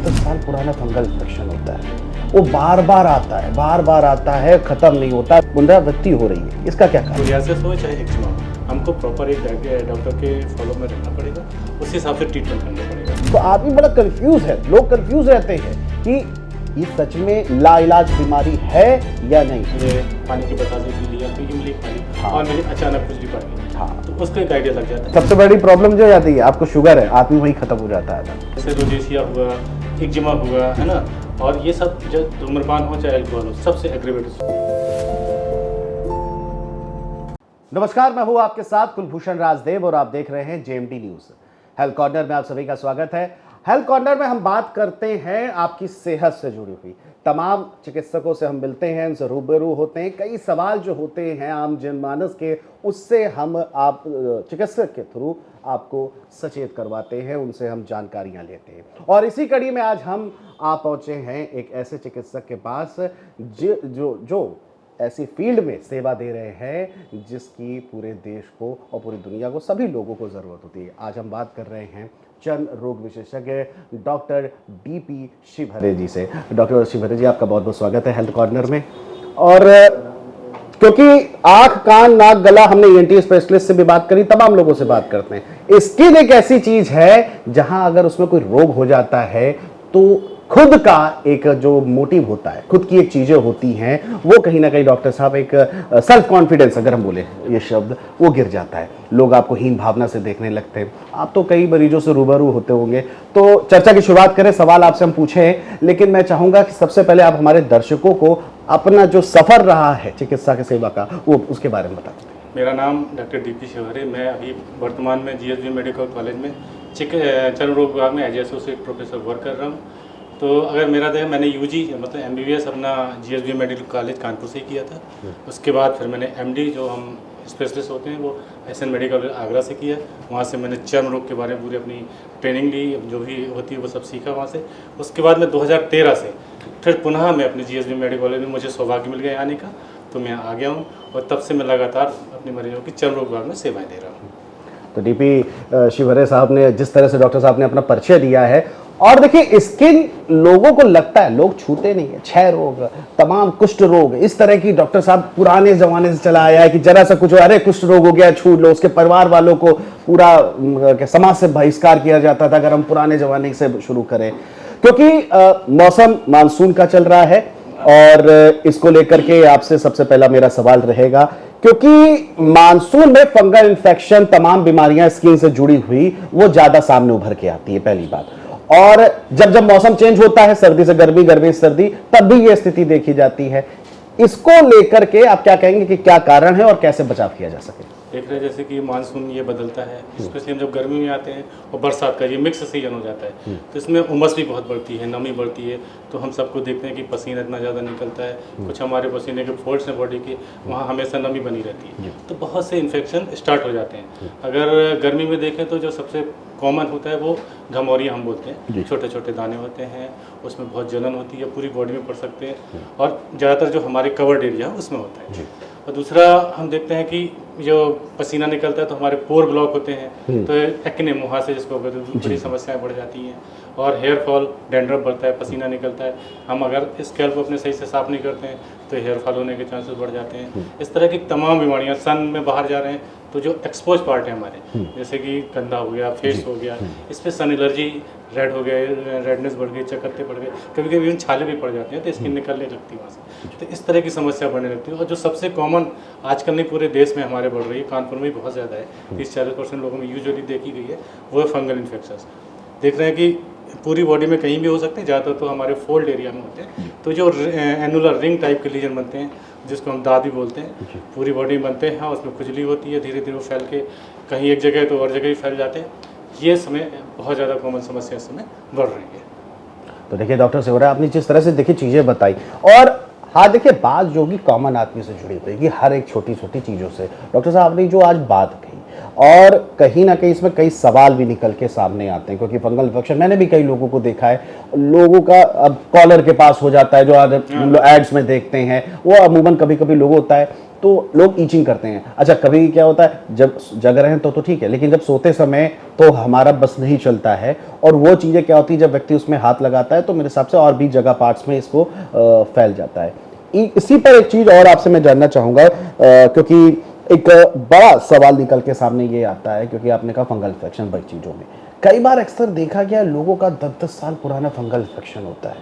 10-10 साल पुराना fungal infection होता है, वो बार बार आता है, खत्म नहीं होता, पुनरावृत्ति हो रही है। इसका क्या कारण? सोरियासिस हो चाहे एक्जिमा हो, हमको प्रॉपर एक डॉक्टर के फॉलो में रहना पड़ेगा, उस हिसाब से ट्रीटमेंट करना पड़ेगा। तो आदमी बड़ा कंफ्यूज है, लोग कंफ्यूज रहते हैं कि ये सच में लाइलाज बीमारी है या नहीं। मुझे पानी की बतासे भी लिया तो इमली पानी, और मेरी अचानक खुजली पड़ गई, तो उसका एक आइडिया लग जाता है। सबसे बड़ी प्रॉब्लम जो जाती है, आपको शुगर है, आदमी वही खत्म हो जाता है। जैसे रोजेशिया हुआ, एक्जिमा हुआ, है ना, और ये सब जो धूम्रपान हो चाहे अल्कोहल हो, सबसे एग्रीवेटिव। नमस्कार, मैं हूं आपके साथ कुलभूषण राजदेव और आप देख रहे हैं जेएमटी न्यूज। हेल्थ कॉर्नर में आप सभी का स्वागत है। हेल्थ कॉर्नर में हम बात करते हैं आपकी सेहत से जुड़ी हुई, तमाम चिकित्सकों से हम मिलते हैं, उनसे रूबरू होते हैं। कई सवाल जो होते हैं आम जनमानस के, उससे हम आप चिकित्सक के थ्रू आपको सचेत करवाते हैं, उनसे हम जानकारियां लेते हैं। और इसी कड़ी में आज हम आप पहुंचे हैं एक ऐसे चिकित्सक के पास जो ऐसी फील्ड में सेवा दे रहे हैं जिसकी पूरे देश को और पूरी दुनिया को, सभी लोगों को ज़रूरत होती है। आज हम बात कर रहे हैं चर्म रोग विशेषज्ञ डॉक्टर डीपी शिवहरे जी से। डॉक्टर शिवहरे जी, आपका बहुत बहुत स्वागत है हेल्थ कॉर्नर में। और क्योंकि आंख, कान, नाक, गला, हमने ईएनटी स्पेशलिस्ट से भी बात करी, तमाम लोगों से बात करते हैं। स्किन एक ऐसी चीज है जहां अगर उसमें कोई रोग हो जाता है तो खुद का एक जो मोटिव होता है, खुद की एक चीजें होती हैं, वो कहीं ना कहीं डॉक्टर साहब एक सेल्फ कॉन्फिडेंस, अगर हम बोले ये शब्द, वो गिर जाता है। लोग आपको हीन भावना से देखने लगते हैं। आप तो कई मरीजों से रूबरू होते होंगे, तो चर्चा की शुरुआत करें। सवाल आपसे हम पूछे, लेकिन मैं चाहूंगा कि सबसे पहले आप हमारे दर्शकों को अपना जो सफर रहा है चिकित्सा की सेवा का, वो उसके बारे में बताएं। मेरा नाम डॉक्टर डीपी शिवहरे। मैं अभी वर्तमान में जीएसबी मेडिकल कॉलेज में चर्म रोग विभाग में एज एसोसिएट प्रोफेसर वर्क कर रहा हूँ। तो अगर मेरा देख, मैंने यूजी मतलब एमबीबीएस अपना जीएसबी मेडिकल कॉलेज कानपुर से ही किया था। उसके बाद फिर मैंने एमडी, जो हम स्पेशलिस्ट होते हैं, वो एसएन मेडिकल आगरा से किया। वहाँ से मैंने चर्म रोग के बारे में पूरी अपनी ट्रेनिंग ली, जो भी होती है वो सब सीखा वहाँ से। उसके बाद मैं 2013 से फिर पुनः मैं अपने जीएसबी मेडिकल कॉलेज में, मुझे सौभाग्य मिल गया आने का, तो मैं आ गया हूँ और तब से मैं लगातार अपने मरीजों की चर्म रोग विभाग में सेवाएँ दे रहा हूँ। तो डीपी शिवहरे साहब ने जिस तरह से डॉक्टर साहब ने अपना परिचय दिया है, और देखिए स्किन लोगों को लगता है, लोग छूते नहीं है, क्षय रोग, तमाम कुष्ठ रोग, इस तरह की डॉक्टर साहब पुराने जमाने से चला आया है कि जरा सा कुछ, अरे कुष्ठ रोग हो गया, छू लो। उसके परिवार वालों को पूरा समाज से बहिष्कार किया जाता था, अगर हम पुराने जमाने से शुरू करें। क्योंकि मौसम मानसून का चल रहा है और इसको लेकर के आपसे सबसे पहला मेरा सवाल रहेगा, क्योंकि मानसून में फंगल इन्फेक्शन, तमाम बीमारियां स्किन से जुड़ी हुई, वो ज्यादा सामने उभर के आती है, पहली बात। और जब जब मौसम चेंज होता है, सर्दी से गर्मी, गर्मी से सर्दी, तब भी ये स्थिति देखी जाती है। इसको लेकर के आप क्या कहेंगे कि क्या कारण है और कैसे बचाव किया जा सके? देख रहे हैं जैसे कि मानसून ये बदलता है, स्पेशली हम जब गर्मी में आते हैं और बरसात का ये मिक्स सीजन हो जाता है, तो इसमें उमस भी बहुत बढ़ती है, नमी बढ़ती है। तो हम सबको देखते हैं कि पसीना इतना ज़्यादा निकलता है, कुछ हमारे पसीने के फोल्ड्स हैं बॉडी के, वहाँ हमेशा नमी बनी रहती है, तो बहुत से इन्फेक्शन स्टार्ट हो जाते हैं। अगर गर्मी में देखें तो जो सबसे कॉमन होता है वो घमौरिया हम बोलते हैं, छोटे छोटे दाने होते हैं, उसमें बहुत जलन होती है, पूरी बॉडी में पड़ सकते हैं, और ज़्यादातर जो हमारे कवर्ड एरिया उसमें होता है। और दूसरा हम देखते हैं कि जो पसीना निकलता है तो हमारे पोर ब्लॉक होते हैं, तो एक्ने, मुहासे जिसको कहते हैं, बड़ी समस्याएं बढ़ जाती हैं। और हेयर फॉल, डैंड्रफ बढ़ता है, पसीना निकलता है, हम अगर स्कैल्प को अपने सही से साफ नहीं करते हैं तो हेयर फॉल होने के चांसेस बढ़ जाते हैं। इस तरह की तमाम बीमारियां, सन में बाहर जा रहे हैं तो जो एक्सपोज पार्ट है हमारे, जैसे कि कंधा हो गया, फेस हो गया, इस पर सन एलर्जी, रेड हो गया, रेडनेस बढ़ गई, चकत्ते पड़ गए, कभी कभी छाले भी पड़ जाते हैं, तो स्किन निकलने लगती है वहाँ से। तो इस तरह की समस्या बढ़ने लगती है। और जो सबसे कॉमन आजकल नहीं, पूरे देश में हमारे बढ़ रही है, कानपुर में भी बहुत ज़्यादा है, 30-40% लोगों में यूजुअली देखी गई है, वो है फंगल इन्फेक्शन। देख रहे हैं कि पूरी बॉडी में कहीं भी हो सकते हैं, ज़्यादातर तो हमारे फोल्ड एरिया में होते हैं। तो जो एनुलर रिंग टाइप के लीजन बनते हैं, जिसको हम दादी बोलते हैं, पूरी बॉडी में बनते हैं, उसमें खुजली होती है, धीरे धीरे वो फैल के कहीं एक जगह तो और जगह भी फैल जाते हैं। ये समय बहुत ज़्यादा कॉमन समस्या इस समय बढ़ रही है। तो देखिए डॉक्टर शिवहरे, आपने जिस तरह से देखिए चीज़ें बताई, और हाँ देखिए बात जो कि कॉमन आदमी से जुड़ी हुई है, हर एक छोटी छोटी चीज़ों से, डॉक्टर साहब ने जो आज बात कही, और कहीं ना कहीं इसमें कई सवाल भी निकल के सामने आते हैं। क्योंकि फंगल इन्फेक्शन मैंने भी कई लोगों को देखा है, लोगों का अब कॉलर के पास हो जाता है, जो आज एड्स में देखते हैं, वो अमूमन कभी कभी लोग होता है तो लोग ईचिंग करते हैं। अच्छा, कभी क्या होता है, जब जग रहे हैं तो ठीक है, लेकिन जब सोते समय तो हमारा बस नहीं चलता है, और वो चीज़ें क्या होती है, जब व्यक्ति उसमें हाथ लगाता है तो मेरे हिसाब से और भी जगह पार्ट्स में इसको फैल जाता है। इसी पर एक चीज़ और आपसे मैं जानना चाहूँगा, क्योंकि एक बड़ा सवाल निकल के सामने ये आता है, क्योंकि आपने कहा फंगल इन्फेक्शन बड़ी चीज़ों में कई बार अक्सर देखा गया, लोगों का 10-10 साल पुराना फंगल इन्फेक्शन होता है,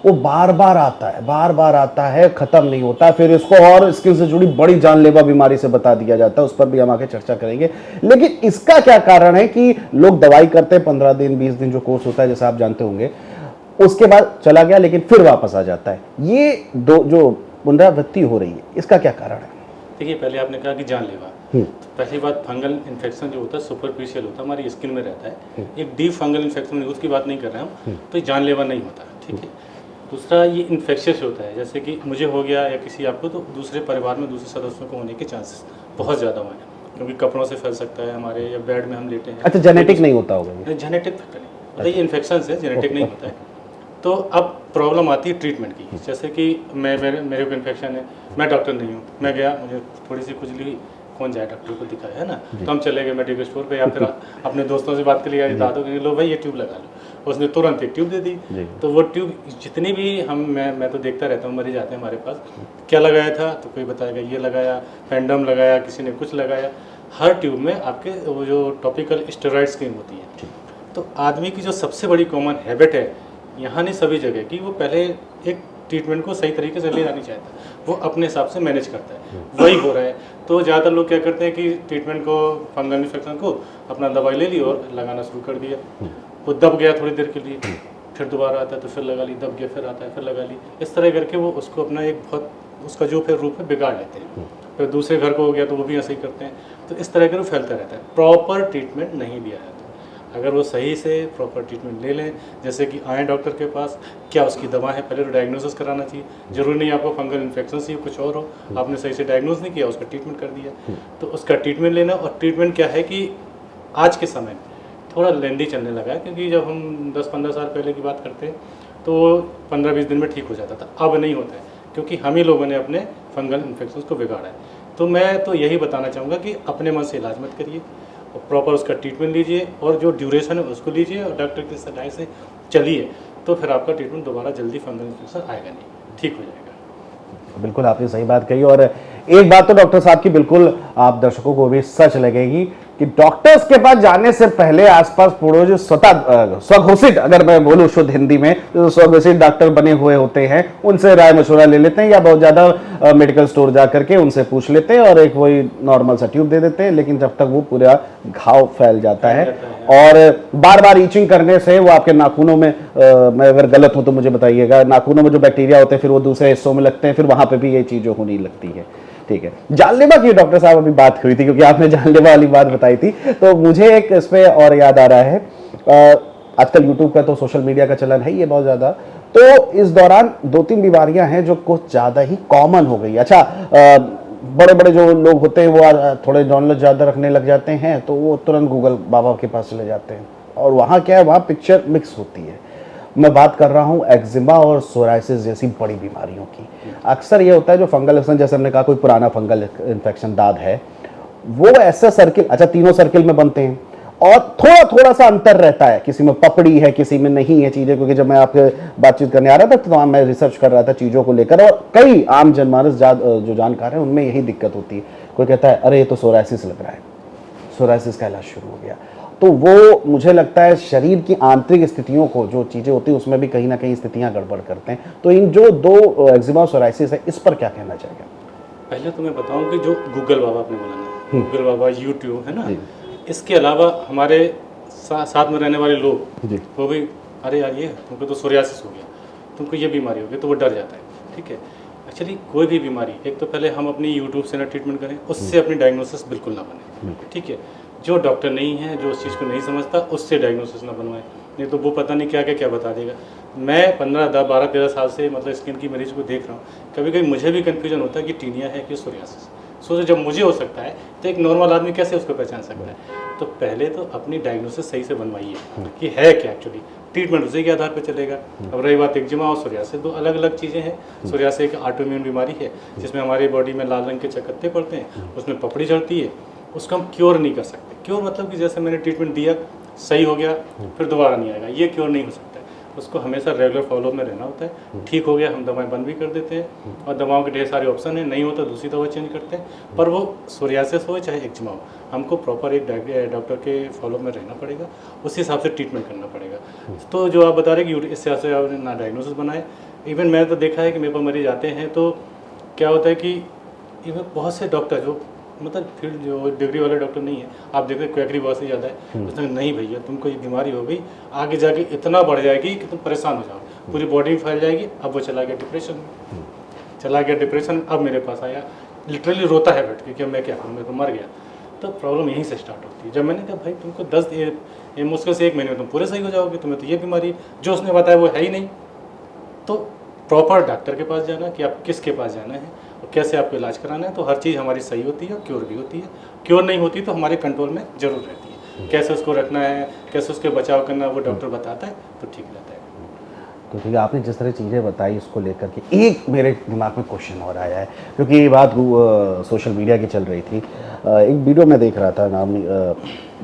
वो बार बार आता है, खत्म नहीं होता, फिर इसको और स्किन से जुड़ी बड़ी जानलेवा बीमारी से बता दिया जाता है, उस पर भी हम आगे चर्चा करेंगे। लेकिन इसका क्या कारण है कि लोग दवाई करते हैं, 15 दिन 20 दिन जो कोर्स होता है, जैसा आप जानते होंगे, उसके बाद चला गया लेकिन फिर वापस आ जाता है। ये दो जो पुनरावृत्ति हो रही है, इसका क्या कारण है? देखिए, पहले आपने कहा कि जानलेवा, तो पहली बात, फंगल इन्फेक्शन जो होता है सुपरफिशियल होता है, हमारी स्किन में रहता है। एक डीप फंगल इन्फेक्शन उसकी बात नहीं कर रहे हम, तो ये जानलेवा नहीं होता, ठीक है। दूसरा, ये इन्फेक्शियस होता है, जैसे कि मुझे हो गया या किसी आपको, तो दूसरे परिवार में दूसरे सदस्यों को होने के चांसेस बहुत ज़्यादा हुए हैं, क्योंकि कपड़ों से फैल सकता है हमारे, या बेड में हम लेटे हैं। अच्छा, जेनेटिक नहीं होता होगा? जेनेटिक फैक्टर नहीं, मतलब ये इन्फेक्शन है, जेनेटिक नहीं होता है। तो अब प्रॉब्लम आती है ट्रीटमेंट की, जैसे कि मेरे को इन्फेक्शन है, मैं डॉक्टर नहीं हूँ, मैं गया, मुझे थोड़ी सी खुजली हुई, कौन जाए डॉक्टर को दिखाया, है ना, तो हम चले गए मेडिकल स्टोर पे, या फिर अपने दोस्तों से बात कर लिया, दादों के, लो भाई ये ट्यूब लगा लो, उसने तुरंत एक ट्यूब दे दी। तो वो ट्यूब जितनी भी मैं तो देखता रहता हूँ, मरीज आते हैं हमारे पास, क्या लगाया था, तो कोई बताएगा ये लगाया, फैंडम लगाया, किसी ने कुछ लगाया। हर ट्यूब में आपके वो जो टॉपिकल स्टेरॉइड्स क्रीम होती है। तो आदमी की जो सबसे बड़ी कॉमन हैबिट है, यहाँ नहीं सभी जगह की, वो पहले एक ट्रीटमेंट को सही तरीके से ले जानी चाहता है, वो अपने हिसाब से मैनेज करता है, वही हो रहा है। तो ज़्यादातर लोग क्या करते हैं कि ट्रीटमेंट को, फंगल इन्फेक्शन को, अपना दवाई ले ली और लगाना शुरू कर दिया, वो दब गया थोड़ी देर के लिए, फिर दोबारा आता है तो फिर लगा ली, दब गया फिर आता है फिर लगा ली, इस तरह करके वो उसको अपना एक बहुत उसका जो फिर रूप है बिगाड़ लेते हैं। फिर दूसरे घर को हो गया तो वो भी ऐसे ही करते हैं, तो इस तरह के वो फैलता रहता है। प्रॉपर ट्रीटमेंट नहीं दिया जाता। अगर वो सही से प्रॉपर ट्रीटमेंट ले लें, जैसे कि आएँ डॉक्टर के पास, क्या उसकी दवा है, पहले तो डायग्नोसिस कराना चाहिए। जरूरी नहीं आपको फंगल इन्फेक्शन से कुछ और हो, आपने सही से डायग्नोज नहीं किया, उसका ट्रीटमेंट कर दिया, तो उसका ट्रीटमेंट लेना। और ट्रीटमेंट क्या है कि आज के समय में थोड़ा लेंदी चलने लगा है, क्योंकि जब हम 10-15 साल पहले की बात करते हैं तो 15-20 दिन में ठीक हो जाता था, अब नहीं होता है, क्योंकि हम ही लोगों ने अपने फंगल इन्फेक्शन को बिगाड़ा है। तो मैं तो यही बताना चाहूँगा कि अपने मन से इलाज मत करिए, और प्रॉपर उसका ट्रीटमेंट लीजिए, और जो ड्यूरेशन है उसको लीजिए, और डॉक्टर की सलाह से चलिए, तो फिर आपका ट्रीटमेंट दोबारा जल्दी फंगल इन्फेक्शन आएगा नहीं, ठीक हो जाएगा। बिल्कुल आपने सही बात कही। और एक बात तो डॉक्टर साहब की बिल्कुल आप दर्शकों को भी सच लगेगी कि डॉक्टर्स के पास जाने से पहले आसपास पूर्वज जो स्वघोषित, अगर मैं बोलूं शुद्ध हिंदी में, जो स्वघोषित डॉक्टर बने हुए होते हैं, उनसे राय मशवरा ले लेते हैं, या बहुत ज़्यादा मेडिकल स्टोर जा करके उनसे पूछ लेते हैं और एक वही नॉर्मल सा ट्यूब दे देते हैं, लेकिन जब तक वो पूरा घाव फैल जाता है और बार बार ईचिंग करने से वो आपके नाखूनों में, मैं अगर गलत हूं तो मुझे बताइएगा, नाखूनों में जो बैक्टीरिया होते हैं फिर वो दूसरे हिस्सों में लगते हैं, फिर वहां पे भी ये चीज़ें होने लगती है। ठीक है, जानलेवा की डॉक्टर साहब अभी बात हुई थी, क्योंकि आपने जानलेवा वाली बात बताई थी, तो मुझे एक इस पे और याद आ रहा है, आजकल यूट्यूब का तो सोशल मीडिया का चलन है ये बहुत ज़्यादा, तो इस दौरान 2-3 बीमारियां हैं जो कुछ ज़्यादा ही कॉमन हो गई। अच्छा, बड़े बड़े जो लोग होते हैं वो थोड़े नॉलेज ज़्यादा रखने लग जाते हैं, तो वो तुरंत गूगल बाबा के पास चले जाते हैं, और वहाँ क्या है, वहाँ पिक्चर मिक्स होती है। मैं बात कर रहा हूँ एक्जिमा और सोराइसिस जैसी बड़ी बीमारियों की। अक्सर ये होता है जो फंगल इन्फेक्शन, जैसे हमने कहा कोई पुराना फंगल इन्फेक्शन दाद है, वो ऐसा सर्किल, अच्छा तीनों सर्किल में बनते हैं, और थोड़ा थोड़ा सा अंतर रहता है, किसी में पपड़ी है किसी में नहीं है चीज़ें, क्योंकि जब मैं आपके बातचीत करने आ रहा था तो मैं रिसर्च कर रहा था चीज़ों को लेकर, और कई आम जनमानस जो जानकार हैं उनमें यही दिक्कत होती है। कोई कहता है अरे ये तो सोराइसिस लग रहा है, सोराइसिस का इलाज शुरू हो गया। तो वो मुझे लगता है शरीर की आंतरिक स्थितियों को, जो चीज़ें होती हैं उसमें भी कहीं ना कहीं स्थितियाँ गड़बड़ करते हैं। तो इन जो दो एक्जिमा और सोराइसिस है, इस पर क्या कहना चाहिए? पहले तो मैं बताऊं कि जो गूगल बाबा आपने बोला ना, गूगल बाबा, यूट्यूब है ना, इसके अलावा हमारे साथ में रहने वाले लोग वो भी, अरे यार ये तुमको तो सोरियासिस हो गया, तुमको ये बीमारी हो गई, तो वो डर जाता है। ठीक है, एक्चुअली कोई भी बीमारी, एक तो पहले हम अपनी यूट्यूब से ना ट्रीटमेंट करें, उससे अपनी डायग्नोसिस बिल्कुल ना बने। ठीक है, जो डॉक्टर नहीं है, जो उस चीज़ को नहीं समझता, उससे डायग्नोसिस ना बनवाए, नहीं तो वो पता नहीं क्या क्या बता देगा। मैं 12-13 साल से मतलब स्किन की मरीज को देख रहा हूँ, कभी कभी मुझे भी कन्फ्यूजन होता है कि टीनिया है कि सोरियासिस। सोचो जब मुझे हो सकता है तो एक नॉर्मल आदमी कैसे उसको पहचान सकता है? तो पहले तो अपनी डायग्नोसिस सही से बनवाइए कि है क्या एक्चुअली, ट्रीटमेंट उसी के आधार पर चलेगा। अब रही बात एक्जिमा और सोरियासिस, दो अलग अलग चीज़ें हैं। सोरियासिस एक ऑटोइम्यून बीमारी है जिसमें हमारी बॉडी में लाल रंग के चकत्ते पड़ते हैं, उसमें पपड़ी झड़ती है, उसको हम क्योर नहीं कर सकते। क्योर मतलब कि जैसे मैंने ट्रीटमेंट दिया, सही हो गया, फिर दोबारा नहीं आएगा, ये क्योर नहीं हो सकता है। उसको हमेशा रेगुलर फॉलो में रहना होता है। ठीक हो गया, हम दवाएं बंद भी कर देते हैं और दवाओं के ढेर सारे ऑप्शन हैं, नहीं होता दूसरी दवा चेंज करते हैं। पर वो सोरियासिस हो चाहे एक्जिमा हो, हमको प्रॉपर एक डॉक्टर के फॉलो में रहना पड़ेगा, उसी हिसाब से ट्रीटमेंट करना पड़ेगा। तो जो आप बता रहे कि इससे आपने ना डायग्नोसिस बनाए, इवन मैंने तो देखा है कि मेरे पास मरीज आते हैं तो क्या होता है कि इवन बहुत से डॉक्टर जो मतलब फील्ड जो डिग्री वाले डॉक्टर नहीं है, आप देखते हैं क्वैकरी बहुत से ज़्यादा है, उसने नहीं भैया तुमको ये बीमारी हो गई, आगे जाके इतना बढ़ जाएगी कि तुम परेशान हो जाओ, पूरी बॉडी में फैल जाएगी। अब वो चला गया डिप्रेशन में, चला गया डिप्रेशन, अब मेरे पास आया, लिटरली रोता है बैठ के कि मैं क्या करूँ, मैं तो मर गया। तो प्रॉब्लम यहीं से स्टार्ट होती है। जब मैंने कहा भाई तुमको 10 ये मुश्किल से 1 महीने में तुम पूरे सही हो जाओगे, तुम्हें तो ये बीमारी जो उसने बताया वो है ही नहीं। तो प्रॉपर डॉक्टर के पास जाना कि आप किसके पास जाना है और कैसे आपको इलाज कराना है, तो हर चीज़ हमारी सही होती है और क्योर भी होती है। क्योर नहीं होती तो हमारे कंट्रोल में जरूर रहती है। कैसे उसको रखना है, कैसे उसके बचाव करना है, वो डॉक्टर बताता है तो ठीक रहता है। तो ठीक है, आपने जिस तरह चीज़ें बताई उसको लेकर के एक मेरे दिमाग में क्वेश्चन और आया है, क्योंकि ये बात सोशल मीडिया की चल रही थी। एक वीडियो में देख रहा था, नाम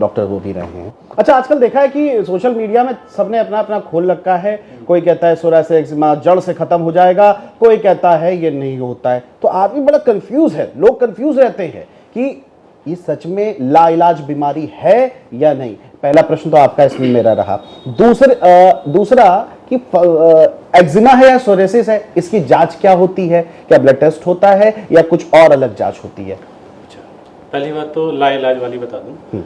डॉक्टर वो भी रहे हैं। अच्छा, आजकल देखा है कि सोशल मीडिया में सबने अपना अपना खोल रखा है। कोई कहता है सोरियासिस एक्जिमा जड़ से खत्म हो जाएगा, कोई कहता है ये नहीं होता है। तो आदमी बड़ा कंफ्यूज है, लोग कंफ्यूज रहते हैं कि ये सच में लाइलाज बीमारी है या नहीं। पहला प्रश्न तो आपका इसमें मेरा रहा। दूसरा कि एक्जिमा है या सोरियासिस है, इसकी जांच क्या होती है? क्या ब्लड टेस्ट होता है या कुछ और अलग जांच होती है? अच्छा, पहली बात तो लाइलाज वाली बता दूं।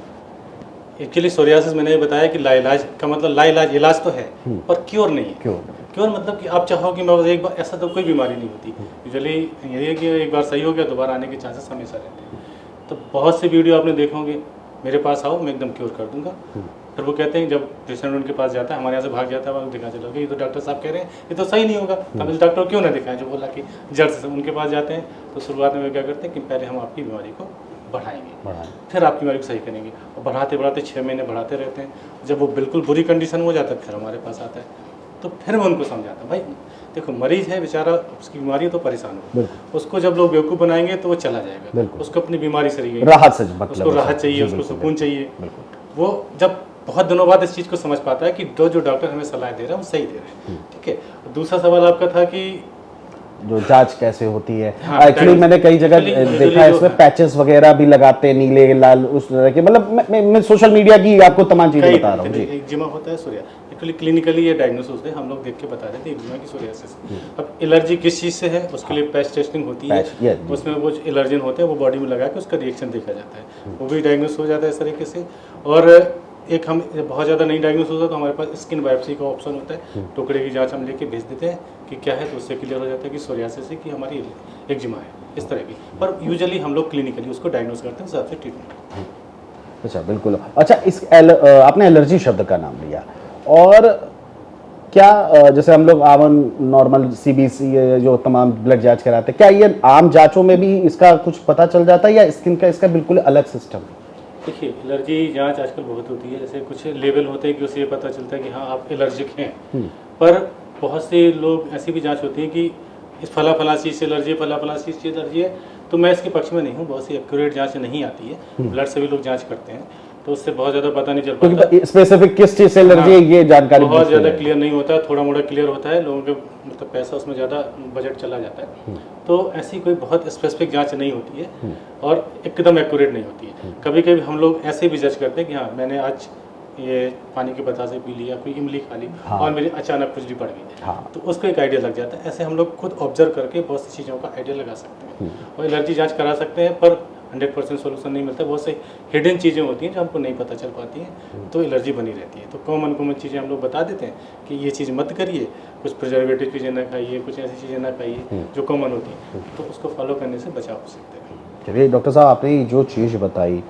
एक्चुअली सोरियासिस मैंने बताया कि लाइलाज का मतलब लाइलाज इलाज तो है पर क्योर नहीं है। क्योर मतलब कि आप चाहो कि मैं एक बार, ऐसा तो कोई बीमारी नहीं होती। यूजुअली यही है कि एक बार सही हो गया, दोबारा आने के चांसेस हमेशा रहते हैं। तो बहुत से वीडियो आपने देखोगे, मेरे पास आओ मैं एकदम क्योर कर दूंगा। फिर वो कहते हैं जब पेशेंट उनके पास जाता है, हमारे यहाँ से भाग जाता है, वहाँ दिखा चलोगे ये तो डॉक्टर साहब कह रहे हैं ये तो सही नहीं होगा, हम इस डॉक्टर को क्यों ना दिखाएं जो बोला कि जड़ से। उनके पास जाते हैं तो शुरुआत में वो क्या करते हैं कि पहले हम आपकी बीमारी को बढ़ाएंगे, फिर आपकी बीमारी को सही करेंगे, और बढ़ाते बढ़ाते 6 महीने बढ़ाते रहते हैं। जब वो बिल्कुल बुरी कंडीशन हो जाता है फिर हमारे पास आता है। तो फिर मैं उनको समझाता हूँ भाई देखो मरीज है बेचारा, उसकी बीमारी है तो परेशान हो, उसको जब लोग बेवकूफ़ बनाएंगे तो वो चला जाएगा। उसको अपनी बीमारी से राहत से मतलब उसको राहत चाहिए, उसको सुकून चाहिए। वो जब बहुत दिनों बाद इस चीज़ को समझ पाता है कि जो डॉक्टर हमें सलाह दे रहा है वो सही दे रहे हैं। ठीक है। दूसरा सवाल आपका था कि जो जांच कैसे होती है। एक्चुअली मैंने कई जगह देखा है इसमें पैचेस वगैरह भी लगाते हैं, नीले लाल उस तरह के। मतलब मैं सोशल मीडिया की आपको तमाम चीजें बता रहा हूँ जी। एक्जिमा होता है सोरिया, एक्चुअली क्लिनिकली ये डायग्नोसिस है, हम लोग देख के बता देते हैं एक्जिमा की सोरियासिस। अब एलर्जी किस चीज़ से है उसके लिए पैच टेस्टिंग होती है, उसमें वो एलर्जन होते हैं वो बॉडी में लगा के उसका रिएक्शन देखा जाता है, वो भी डायग्नोस हो जाता है इस तरीके से। और एक हम बहुत ज़्यादा नहीं डायग्नोस होता तो हमारे पास स्किन बायोप्सी का ऑप्शन होता है, टुकड़े की जांच हम लेके भेज देते हैं कि क्या है, तो उससे क्लियर हो जाता है कि सोरियासिस है कि हमारी एक्जिमा है, इस तरह की। पर यूजुअली हम लोग क्लिनिकली उसको डायग्नोस करते हैं, उस हिसाब से ट्रीटमेंट। अच्छा बिल्कुल। अच्छा आपने एलर्जी शब्द का नाम लिया, और क्या जैसे हम लोग आवन नॉर्मल CBC जो तमाम ब्लड जांच कराते हैं, क्या ये आम जांचों में भी इसका कुछ पता चल जाता है या स्किन का इसका बिल्कुल अलग सिस्टम है? देखिए एलर्जी जांच आजकल बहुत होती है, जैसे कुछ लेवल होते हैं कि उससे ये पता चलता है कि हाँ आप एलर्जिक हैं। पर बहुत से लोग ऐसी भी जांच होती है कि इस फला चीज़ से एलर्जी है, फला चीज़ से एलर्जी है। तो मैं इसके पक्ष में नहीं हूँ, बहुत सी एक्यूरेट जांच नहीं आती है, ब्लड से भी लोग जांच करते हैं तो उससे बहुत ज़्यादा पता नहीं चल पाता स्पेसिफिक किस चीज़ से एलर्जी है, ये जानकारी बहुत ज़्यादा क्लियर नहीं होता है, थोड़ा मोड़ा क्लियर होता है, लोगों के मतलब पैसा उसमें ज़्यादा बजट चला जाता है। तो ऐसी कोई बहुत स्पेसिफिक जांच नहीं होती है और एकदम एक्यूरेट नहीं होती है। कभी कभी हम लोग ऐसे भी जज करते हैं कि हाँ मैंने आज ये पानी की बतासे पी लिया, कोई इमली खा ली और मेरी अचानक खुजली पड़ गई, तो उसको एक आइडिया लग जाता है। ऐसे हम लोग खुद ऑब्जर्व करके बहुत सी चीज़ों का आइडिया लगा सकते हैं और एलर्जी जांच करा सकते हैं, पर 100% सोल्यूशन नहीं मिलता। बहुत से हिडन चीज़ें होती हैं जो हमको नहीं पता चल पाती हैं, तो एलर्जी बनी रहती है। तो कॉमन चीज़ें हम लोग बता देते हैं कि ये चीज़ मत करिए, कुछ प्रिजर्वेटिव चीज़ें ना खाइए, कुछ ऐसी चीज़ें ना खाइए जो कॉमन होती हैं, तो उसको फॉलो करने से बचाव हो सकते हैं। चलिए डॉक्टर साहब, आपने जो चीज़ बताई,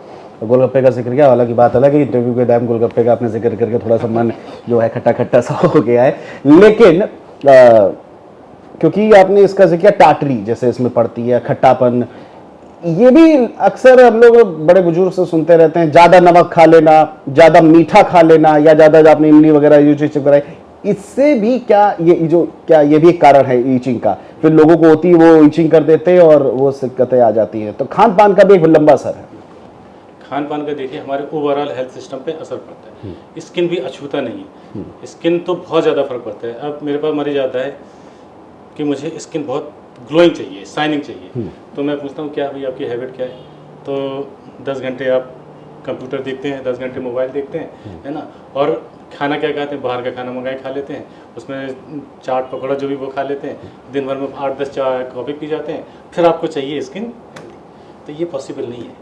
गोलगप्पे का जिक्र किया, हालांकि बात अलग है, इंटरव्यू के टाइम गोलगप्पे का आपने जिक्र करके थोड़ा सा मन जो है खट्टा खट्टा सा हो गया है, लेकिन क्योंकि आपने इसका जिक्र किया टाटरी जैसे इसमें पड़ती है, खट्टापन, ये भी अक्सर हम लोग बड़े बुजुर्ग से सुनते रहते हैं, ज्यादा नमक खा लेना, ज्यादा मीठा खा लेना, या ज्यादा आपने इमली वगैरह ये चीज कराई, इससे भी क्या ये भी एक कारण है ईचिंग का? फिर लोगों को होती है, वो ईचिंग कर देते हैं और वो दिक्कतें आ जाती हैं। तो खान पान का भी एक लंबा असर है। खान पान का देखिए हमारे ओवरऑल हेल्थ सिस्टम पे असर पड़ता है। स्किन भी अछूता नहीं है, स्किन तो बहुत ज़्यादा फर्क पड़ता है। अब मेरे पास मरीज आता है कि मुझे स्किन बहुत ग्लोइंग चाहिए, शाइनिंग चाहिए, तो मैं पूछता हूँ क्या भाई आपकी हैबिट क्या है? तो 10 घंटे आप कंप्यूटर देखते हैं, 10 घंटे मोबाइल देखते हैं, है ना, और खाना क्या खाते हैं? बाहर का खाना मंगाए खा लेते हैं, उसमें चाट पकौड़ा जो भी वो खा लेते हैं, दिन भर में 8-10 चाय कॉफ़ी पी जाते हैं, फिर आपको चाहिए स्किन। तो ये पॉसिबल नहीं है।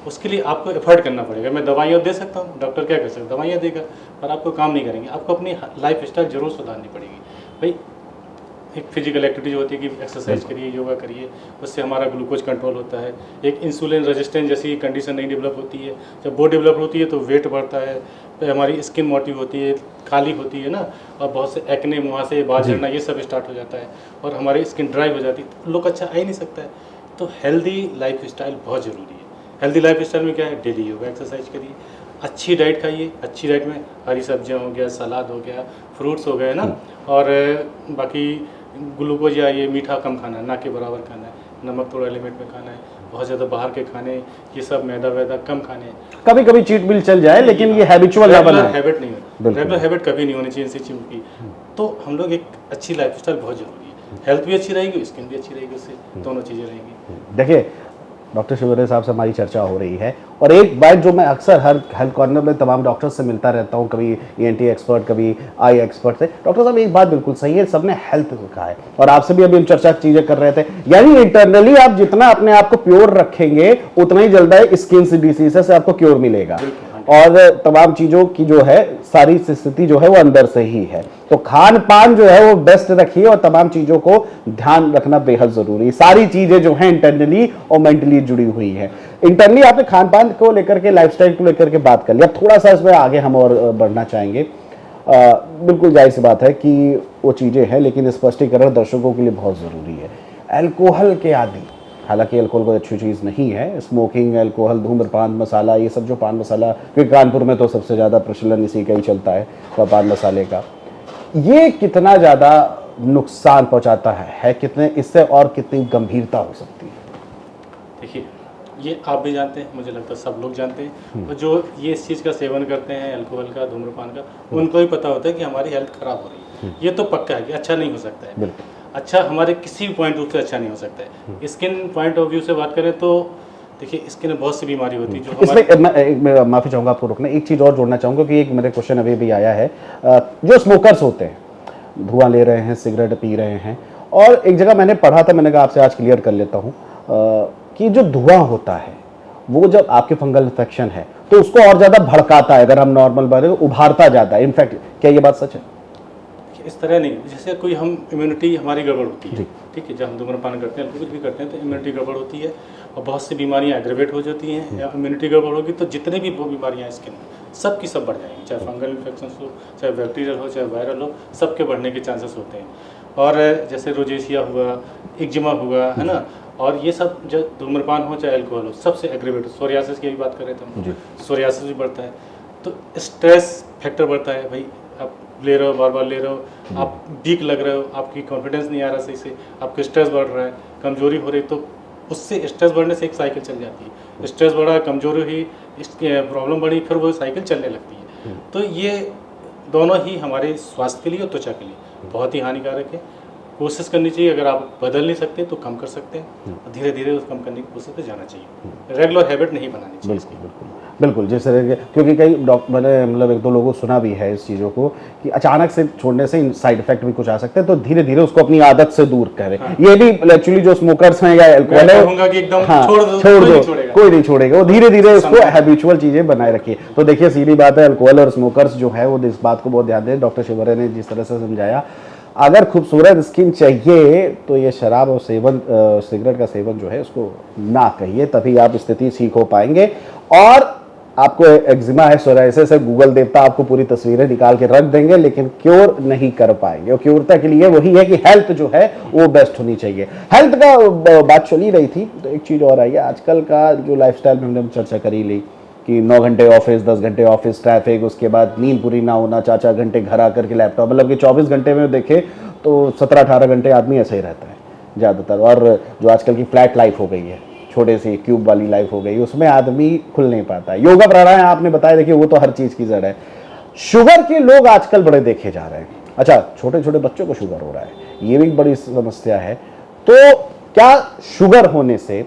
उसके लिए आपको एफर्ट करना पड़ेगा। मैं दवाइयाँ दे सकता हूँ, डॉक्टर क्या कर सकता है? दवाइयाँ देगा, पर आपको काम नहीं करेंगे। आपको अपनी लाइफ स्टाइल जरूर सुधारनी पड़ेगी। भाई एक फिजिकल एक्टिविटी जो होती है कि एक्सरसाइज करिए, योगा करिए, उससे हमारा ग्लूकोज कंट्रोल होता है। एक इंसुलिन रेजिस्टेंस जैसी कंडीशन नहीं डेवलप होती है। जब वो डेवलप होती है तो वेट बढ़ता है, तो हमारी स्किन मोटिव होती है, खाली होती है ना, और बहुत से एक्ने, मुँह से बाल झड़ना, ये सब स्टार्ट हो जाता है, और हमारी स्किन ड्राई हो जाती है, तो लुक अच्छा आ ही नहीं सकता है। तो हेल्दी लाइफ स्टाइल बहुत ज़रूरी है। हेल्दी लाइफ स्टाइल में क्या है? डेली योगा एक्सरसाइज करिए, अच्छी डाइट खाइए। अच्छी डाइट में हरी सब्जियां हो गया, सलाद हो गया, फ्रूट्स हो गए ना, और बाकी ग्लूकोज या ये मीठा कम खाना है, ना के बराबर खाना है, नमक थोड़ा लिमिट में खाना है, बहुत ज़्यादा बाहर के खाने, ये सब मैदा वैदा कम खाने हैं। कभी कभी चीट मिल चल जाए, लेकिन ये हैबिचुअल ना बने। हैबिट नहीं है, रेगुलर हैबिट कभी नहीं होनी चाहिए इसी चीज़ की। तो हम लोग एक अच्छी लाइफ स्टाइल बहुत जरूरी है। हेल्थ भी अच्छी रहेगी, स्किन भी अच्छी रहेगी, उससे दोनों चीज़ें रहेंगी। देखिए डॉक्टर शिवरे साहब से हमारी चर्चा हो रही है, और एक बात जो मैं अक्सर हर हेल्थ कॉर्नर में तमाम डॉक्टर से मिलता रहता हूँ, कभी ईएनटी एक्सपर्ट, कभी आई एक्सपर्ट से, डॉक्टर साहब एक बात बिल्कुल सही है, सबने हेल्थ कहा है, और आपसे भी अभी हम चर्चा चीजें कर रहे थे, यानी इंटरनली आप जितना अपने आप को प्योर रखेंगे उतना ही जल्दी स्किन डिसीज से आपको क्योर मिलेगा, और तमाम चीजों की जो है सारी स्थिति जो है वो अंदर से ही है। तो खान पान जो है वो बेस्ट रखिए, और तमाम चीजों को ध्यान रखना बेहद जरूरी है। सारी चीजें जो है इंटरनली और मेंटली जुड़ी हुई है। इंटरनली आपने खान पान को लेकर के, लाइफस्टाइल को लेकर के बात कर लिया, थोड़ा सा इसमें आगे हम और बढ़ना चाहेंगे। बिल्कुल जाहिर सी बात है कि वो चीजें हैं, लेकिन स्पष्टीकरण दर्शकों के लिए बहुत जरूरी है। अल्कोहल के आदि, हालांकि अल्कोहल कोई अच्छी चीज़ नहीं है, स्मोकिंग, अल्कोहल, धूम्रपान, मसाला, ये सब जो पान मसाला, क्योंकि कानपुर में तो सबसे ज़्यादा प्रचलन इसी का ही चलता है, पान मसाले का, ये कितना ज़्यादा नुकसान पहुंचाता है कितने, इससे और कितनी गंभीरता हो सकती है? देखिए ये आप भी जानते हैं, मुझे लगता है सब लोग जानते हैं, और जो ये इस चीज़ का सेवन करते हैं, अल्कोहल का, धूम्रपान का, उनको भी पता होता है कि हमारी हेल्थ खराब हो रही है। ये तो पक्का है कि अच्छा नहीं हो सकता है, अच्छा हमारे किसी भी पॉइंट ऑफ व्यू से अच्छा नहीं हो सकता है। स्किन पॉइंट ऑफ व्यू से बात करें तो देखिए स्किन में बहुत सी बीमारी होती है जो इसमें मैं माफ़ी चाहूँगा आपको रोकना, एक चीज़ और जोड़ना चाहूँगा कि एक मेरे क्वेश्चन अभी भी आया है, जो स्मोकर्स होते हैं, धुआं ले रहे हैं, सिगरेट पी रहे हैं, और एक जगह मैंने पढ़ा था, मैंने कहा आपसे आज क्लियर कर लेता हूँ, कि जो धुआं होता है वो जब आपके फंगल इन्फेक्शन है तो उसको और ज़्यादा भड़काता है, अगर हम नॉर्मल बात करें, उभारता जाता है। इनफैक्ट क्या ये बात सच है? इस तरह नहीं, जैसे कोई हम इम्यूनिटी हमारी गड़बड़ होती है, ठीक है, जब हम धूम्रपान करते हैं, कुछ भी करते हैं, तो इम्यूनिटी गड़बड़ होती है, और बहुत सी बीमारियां एग्रेवेट हो जाती हैं, या इम्यूनिटी गड़बड़ होगी तो जितने भी वो बीमारियां स्किन में सब की सब बढ़ जाएंगी, चाहे फंगल इन्फेक्शन हो, चाहे बैक्टीरियल हो, चाहे वायरल हो, सबके बढ़ने के चांसेस होते हैं। और जैसे रोजेशिया हुआ, एक्जिमा हुआ, है ना, और ये सब जो धूम्रपान हो चाहे अल्कोहल हो, सबसे एग्रेवेट। सोरियासिस की भी बात करें तो हम, सोरियासिस भी बढ़ता है, तो स्ट्रेस फैक्टर बढ़ता है। भाई आप ले रहे हो, बार बार ले रहे हो, आप वीक लग रहे हो, आपकी कॉन्फिडेंस नहीं आ रहा सही से, आपको स्ट्रेस बढ़ रहा है, कमजोरी हो रही, तो उससे स्ट्रेस बढ़ने से एक साइकिल चल जाती है। स्ट्रेस बढ़ा, कमजोरी हुई, प्रॉब्लम बढ़ी, फिर वो साइकिल चलने लगती है। तो ये दोनों ही हमारे स्वास्थ्य के लिए और त्वचा के लिए बहुत ही हानिकारक है। कोशिश करनी चाहिए, अगर आप बदल नहीं सकते तो कम कर सकते हैं, धीरे धीरे उस कम करने की कोशिश पे जाना चाहिए, रेगुलर हैबिट नहीं बनानी चाहिए। बिल्कुल बिल्कुल बिल्कुल, जैसे क्योंकि कई मैंने मतलब एक दो लोगों को सुना भी है इस चीज़ों को कि अचानक से छोड़ने से साइड इफेक्ट भी कुछ आ सकते हैं, तो धीरे धीरे उसको अपनी आदत से दूर करें। ये भी एक्चुअली जो स्मोकर्स हैं या अल्कोहल है, छोड़ दो, कोई नहीं छोड़ेगा, वो धीरे धीरे उसको हैबिचुअल चीजें बनाए रखिए। तो देखिए सीधी बात है, अल्कोहल और स्मोकर्स जो है वो इस बात को बहुत ध्यान दें। डॉक्टर शिवरे ने जिस तरह से समझाया, अगर खूबसूरत स्किन चाहिए तो ये शराब और सेवन, सिगरेट का सेवन जो है उसको ना कहिए, तभी आप स्थिति ठीक हो पाएंगे। और आपको एक्जिमा है, सोराइसिस है, गूगल देवता आपको पूरी तस्वीरें निकाल के रख देंगे, लेकिन क्योर नहीं कर पाएंगे। और क्योरता के लिए वही है कि हेल्थ जो है वो बेस्ट होनी चाहिए। हेल्थ का बात चली रही थी, तो एक चीज़ और आई है, आजकल का जो लाइफस्टाइल में हमने चर्चा करी ली कि 9 घंटे ऑफिस, 10 घंटे ऑफिस, ट्रैफिक, उसके बाद नींद पूरी ना होना, 4-4 घंटे घर आकर के लैपटॉप, मतलब कि 24 घंटे में देखें तो 17-18 घंटे आदमी ऐसे ही रहता है ज़्यादातर। और जो आजकल की फ्लैट लाइफ हो गई है, छोटे से क्यूब वाली लाइफ हो गई, उसमें आदमी खुल नहीं पाता है। योगा प्राणायाम आपने बताया, देखिए वो तो हर चीज़ की जड़ है। शुगर के लोग आजकल बड़े देखे जा रहे हैं। अच्छा, छोटे छोटे बच्चों को शुगर हो रहा है, ये भी एक बड़ी समस्या है। तो क्या शुगर होने से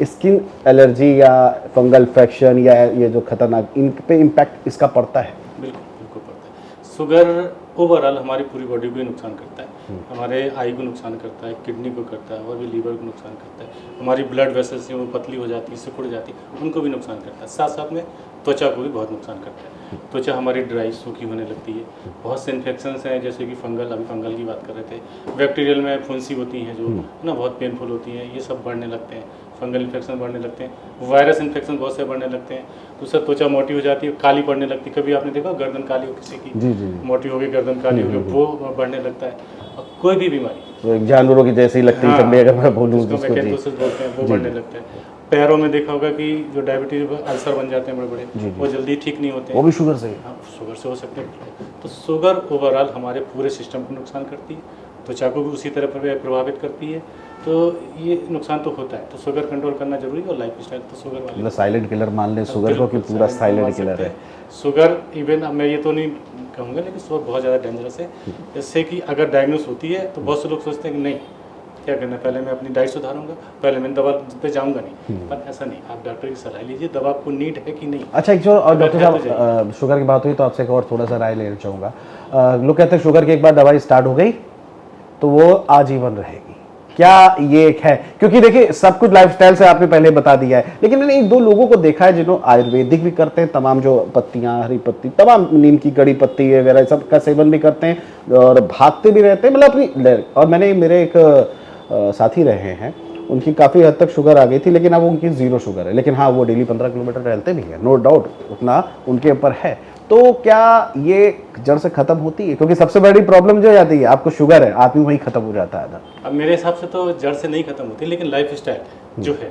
स्किन एलर्जी या फंगल इन्फेक्शन या ये जो खतरनाक, इन पे इम्पैक्ट इसका पड़ता है? बिल्कुल बिल्कुल पड़ता है। शुगर ओवरऑल हमारी पूरी बॉडी को ही नुकसान करता है। हमारे आई को नुकसान करता है, किडनी को करता है, और भी लीवर को नुकसान करता है। हमारी ब्लड वेसल्स हैं वो पतली हो जाती है, सिकुड़ जाती है, उनको भी नुकसान करता है। साथ साथ में त्वचा को भी बहुत नुकसान करता है। त्वचा हमारी ड्राई, सूखी होने लगती है। बहुत से इन्फेक्शंस हैं, जैसे कि फंगल, अभी फंगल की बात कर रहे थे, बैक्टीरियल में फुंसी होती हैं जो ना बहुत पेनफुल होती हैं, ये सब बढ़ने लगते हैं। फंगल इन्फेक्शन बढ़ने लगते हैं, वायरस इन्फेक्शन बहुत से बढ़ने लगते हैं। दूसरा, त्वचा मोटी हो जाती है, काली पड़ने लगती है। कभी आपने देखा गर्दन काली हो किसी की, जी जी, मोटी हो गई गर्दन काली हो गई, वो बढ़ने लगता है। और कोई भी बीमारी, तो एक जानवरों की जैसी लगती है चमड़ी, अगर मैं बोलूँ जिसको जिसको, जी मैकेंथोसिस बोलते हैं, वो बढ़ने लगता है। पैरों में देखा होगा कि जो डायबिटीज अल्सर बन जाते हैं बड़े बड़े, वो जल्दी ठीक नहीं होते हैं, वो भी शुगर से। हाँ, शुगर से हो सकते हैं। तो शुगर ओवरऑल हमारे पूरे सिस्टम को नुकसान करती है, त्वचा को भी उसी तरह प्रभावित करती है। तो ये नुकसान तो होता है, तो शुगर कंट्रोल करना जरूरी है। और लाइफ स्टाइल तो शुगर वाले, मतलब साइलेंट किलर मान लें शुगर को कि पूरा साइलेंट किलर है। शुगर इवन, अब मैं ये तो नहीं कहूँगा, लेकिन शुगर बहुत ज़्यादा डेंजरस है। जैसे कि अगर डायग्नोस होती है तो बहुत से लोग सोचते हैं कि नहीं, क्या करना है, पहले मैं अपनी डाइट सुधारूंगा, पहले मैं दवा पे जाऊंगा नहीं। पर ऐसा नहीं, आप डॉक्टर की सलाह लीजिए, दवा आपको नीड है कि नहीं। अच्छा, एक जो और डॉक्टर साहब, शुगर की बात हुई तो आपसे एक और थोड़ा सा राय लेना चाहूँगा। लोग कहते हैं शुगर की एक बार दवाई स्टार्ट हो गई तो वो आजीवन रहेगी, क्या ये एक है? क्योंकि देखिए सब कुछ लाइफस्टाइल से आपने पहले बता दिया है, लेकिन मैंने 1-2 लोगों को देखा है जिन्होंने आयुर्वेदिक भी करते हैं, तमाम जो पत्तियां, हरी पत्ती, तमाम नीम की कड़ी पत्ती वगैरह सब का सेवन भी करते हैं और भागते भी रहते हैं, मतलब अपनी। और मैंने, मेरे एक साथी रहे हैं, उनकी काफ़ी हद तक शुगर आ गई थी, लेकिन अब उनकी 0 शुगर है। लेकिन हाँ, वो डेली 15 किलोमीटर टहलते भी हैं, नो डाउट, उतना उनके ऊपर है। तो क्या ये जड़ से खत्म होती है? क्योंकि सबसे बड़ी प्रॉब्लम जो जाती है, आपको शुगर है, आदमी वही खत्म हो जाता है ना। अब मेरे हिसाब से तो जड़ से नहीं खत्म होती, लेकिन लाइफ स्टाइल जो है,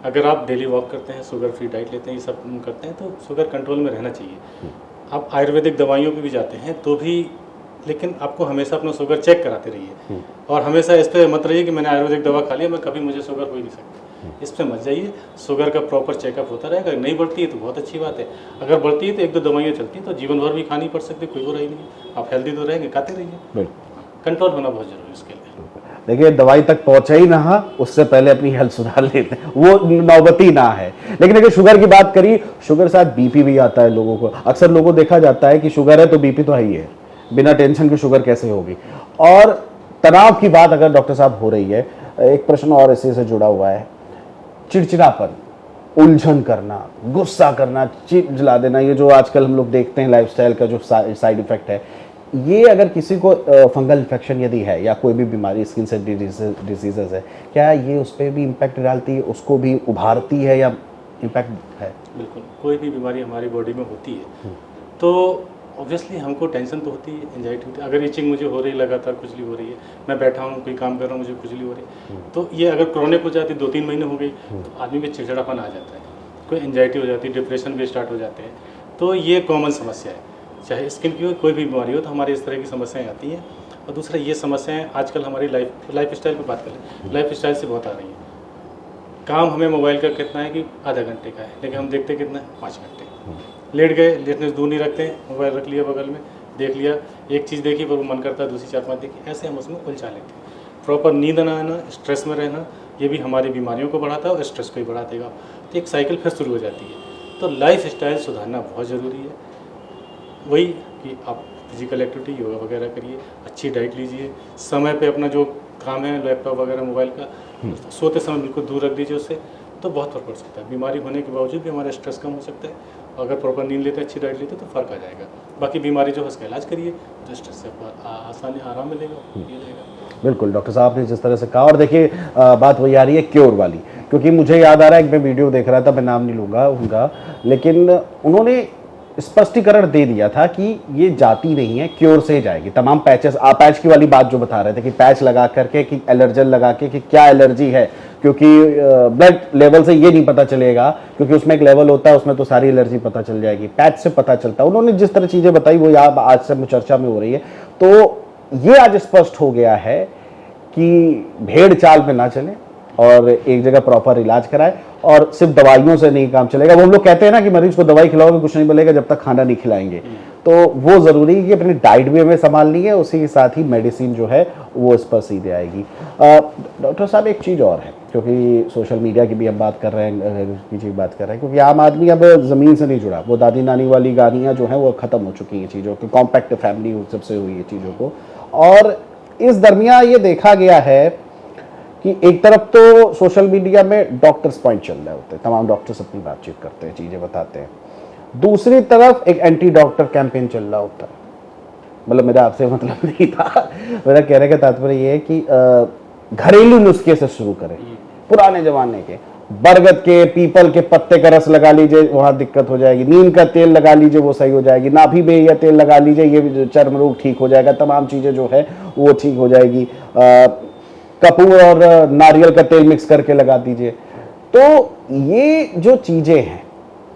अगर आप डेली वॉक करते हैं, शुगर फ्री डाइट लेते हैं, ये सब करते हैं, तो शुगर कंट्रोल में रहना चाहिए। आप आयुर्वेदिक दवाइयों पे भी जाते हैं तो भी, लेकिन आपको हमेशा अपना शुगर चेक कराते रहिए। और हमेशा इस पर मत रहिए कि मैंने आयुर्वेदिक दवा खा लिया, मैं कभी मुझे शुगर हो ही नहीं सकती, इस पर मत जाइए। शुगर का प्रॉपर चेकअप होता रहेगा। नहीं बढ़ती है तो बहुत अच्छी बात है, अगर बढ़ती है तो 1-2 दवाइयाँ चलती हैं, तो जीवन भर भी खानी पड़ सकती, कोई बुराई नहीं है। आप हेल्दी तो रहेंगे, खाते रहिए। कंट्रोल होना बहुत जरूरी है इसके लिए। देखिए, दवाई तक पहुंचे ही ना, उससे पहले अपनी हेल्थ सुधार लेते हैं, वो नौबती ना है। लेकिन अगर शुगर की बात करी, शुगर साथ बीपी भी आता है लोगों को। अक्सर लोगों को देखा जाता है कि शुगर है तो बीपी तो है ही है, बिना टेंशन के शुगर कैसे होगी। और तनाव की बात अगर डॉक्टर साहब हो रही है, एक प्रश्न और इसी से जुड़ा हुआ है, चिड़चिड़ापन, उलझन करना, गुस्सा करना, चिढ़ देना, ये जो आजकल हम लोग देखते हैं लाइफस्टाइल का जो साइड इफेक्ट है, ये अगर किसी को फंगल इन्फेक्शन यदि है या कोई भी बीमारी, स्किन से डिजीजेस है, क्या ये उस पर भी इम्पैक्ट डालती है, उसको भी उभारती है या इम्पैक्ट है? बिल्कुल, कोई भी बीमारी हमारी बॉडी में होती है तो ऑब्वियसली हमको टेंशन तो होती है, एंजाइटी होती है। अगर इचिंग मुझे हो रही है, लगातार खुजली हो रही है, मैं बैठा हूँ, कोई काम कर रहा हूँ, मुझे खुजली हो रही है, तो ये अगर क्रॉनिक हो जाती, 2-3 महीने हो गई, तो आदमी में चिड़चिड़ापन आ जाता है, कोई एंजाइटी हो जाती है, डिप्रेशन भी स्टार्ट हो जाते हैं। तो ये कॉमन समस्या है, चाहे स्किन की हो, कोई भी बीमारी हो, तो हमारी इस तरह की समस्याएं आती हैं। और दूसरा, ये समस्याएं आजकल हमारी लाइफ स्टाइल पर बात करें, लाइफ स्टाइल से बहुत आ रही हैं। काम हमें मोबाइल का कितना है कि आधा घंटे का है, लेकिन हम देखते कितना है, 5 घंटे। लेट गए, लेटने से दूर नहीं रखते हैं, मोबाइल रख लिया बगल में, देख लिया, एक चीज़ देखी पर वो मन करता है दूसरी 4-5 देखी, ऐसे हम उसमें उलझा लेते हैं। प्रॉपर नींद ना आना, स्ट्रेस में रहना, ये भी हमारी बीमारियों को बढ़ाता है और स्ट्रेस को ही बढ़ा देगा, तो एक साइकिल फिर शुरू हो जाती है। तो लाइफ स्टाइल सुधारना बहुत ज़रूरी है। वही कि आप फिजिकल एक्टिविटी, योगा वगैरह करिए, अच्छी डाइट लीजिए, समय पे अपना जो काम है लैपटॉप वगैरह मोबाइल का, सोते समय बिल्कुल दूर रख दीजिए उससे, तो बहुत फर्क पड़ सकता है। बीमारी होने के बावजूद भी हमारा स्ट्रेस कम हो सकता है अगर प्रॉपर नींद लेते हैं, अच्छी डाइट लेते हैं तो फ़र्क आ जाएगा। बाकी बीमारी जो है उसका इलाज करिए, तो स्ट्रेस से आपको आसानी आराम मिलेगा, ये रहेगा। बिल्कुल, डॉक्टर साहब ने जिस तरह से कहा, और देखिए बात वही आ रही है क्योर वाली, क्योंकि मुझे याद आ रहा है, एक मैं वीडियो देख रहा था, मैं नाम नहीं लूँगा उनका, लेकिन उन्होंने स्पष्टीकरण दे दिया था कि ये जाती नहीं है, क्योर से ही जाएगी। तमाम पैचेस, पैच की वाली बात जो बता रहे थे कि पैच लगा करके, कि एलर्जन लगा के, कि क्या एलर्जी है, क्योंकि ब्लड लेवल से ये नहीं पता चलेगा, क्योंकि उसमें एक लेवल होता है, उसमें तो सारी एलर्जी पता चल जाएगी, पैच से पता चलता है। उन्होंने जिस तरह चीज़ें बताई वो आज से चर्चा में हो रही है। तो ये आज स्पष्ट हो गया है कि भेड़ चाल पे ना चले और एक जगह प्रॉपर इलाज कराए, और सिर्फ दवाइयों से नहीं काम चलेगा। वो हम लोग कहते हैं ना कि मरीज को दवाई खिलाओगे कुछ नहीं बोलेगा जब तक खाना नहीं खिलाएंगे, तो वो ज़रूरी है कि अपनी डाइट भी हमें संभालनी है, उसी के साथ ही मेडिसिन जो है वो इस पर सीधे आएगी। डॉक्टर साहब, एक चीज़ और है, क्योंकि सोशल मीडिया की भी हम बात कर रहे हैं, की बात कर रहे हैं, क्योंकि आम आदमी अब ज़मीन से नहीं जुड़ा, वो दादी नानी वाली गानियाँ जो हैं वो ख़त्म हो चुकी हैं चीज़ों की, कॉम्पैक्ट फैमिली सबसे हुई है चीज़ों को। और इस दरमियान ये देखा गया है कि एक तरफ तो सोशल मीडिया में डॉक्टर्स पॉइंट चल रहे होते हैं, तमाम डॉक्टर्स अपनी बातचीत करते हैं, चीज़ें बताते हैं, दूसरी तरफ एक एंटी डॉक्टर कैंपेन चल रहा होता है। मतलब मेरा आपसे मतलब नहीं था, मेरा कहने का तात्पर्य ये है कि घरेलू नुस्खे से शुरू करें, पुराने जमाने के बरगद के, पीपल के पत्ते का रस लगा लीजिए, वहाँ दिक्कत हो जाएगी, नीम का तेल लगा लीजिए, वो सही हो जाएगी, नाभि बेहिया तेल लगा लीजिए, ये चर्म रोग ठीक हो जाएगा, तमाम चीज़ें जो है वो ठीक हो जाएगी, कपूर और नारियल का तेल मिक्स करके लगा दीजिए। तो ये जो चीज़ें हैं